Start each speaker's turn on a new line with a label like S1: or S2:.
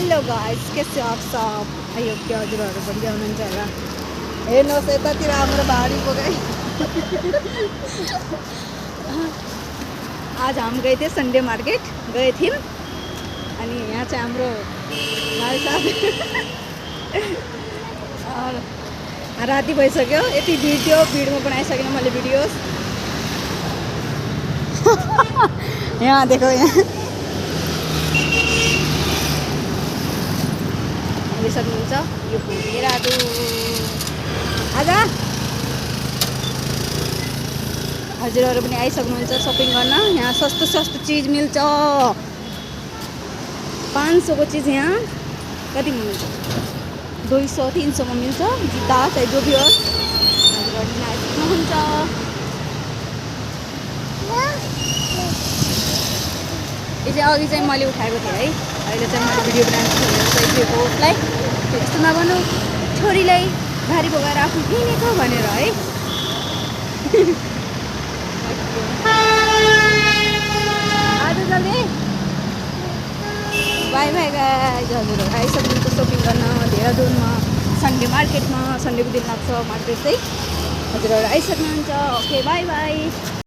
S1: Hello guys, कैसे हो आप सब? आइयो के हजुरहरू बढिया हुनुहुन्छ होला। हेर्नुहोस् यतातिर हाम्रो भारी बोकाइ। आज हम गए थे संडे मार्केट गए थियौँ अनि यहाँ चाहिँ हाम्रो भाइ साहब राति भइसक्यो। यति भिडमा बनाइसकेन मैले भिडियोस। यहाँ देखो यहाँ सक्नुहुन्छ यो भुटेरादु आजा हजुरहरू पनि आइसक्नुहुन्छ शपिङ गर्न। यहाँ सस्तो सस्तो चिज मिल्छ। 500 को चिज यहाँ कति मिल्छ? 200-300 में मिल्छ। जुत्ता चाहे जो भी होस् हजुरहरू पनि आइसक्नुहुन्छ। यो चाहिँ अघि चाहिँ मैले उठाएको थिएँ है। अहिले चाहिँ मैले भिडियो बनाएको सहिलेको उसलाई यस्तो नभनौँ, छोरीलाई भारी बोकाएर आफू किनेको भनेर है। आज जल्दी बाई बाई गाइस। हजुरहरू आइसक्नुहुन्छ सपिङ गर्न देहरादुनमा सन्डे मार्केटमा। सन्डेको दिन लाग्छ मार्केट चाहिँ। हजुरहरू आइसक्नुहुन्छ। Okay bye by.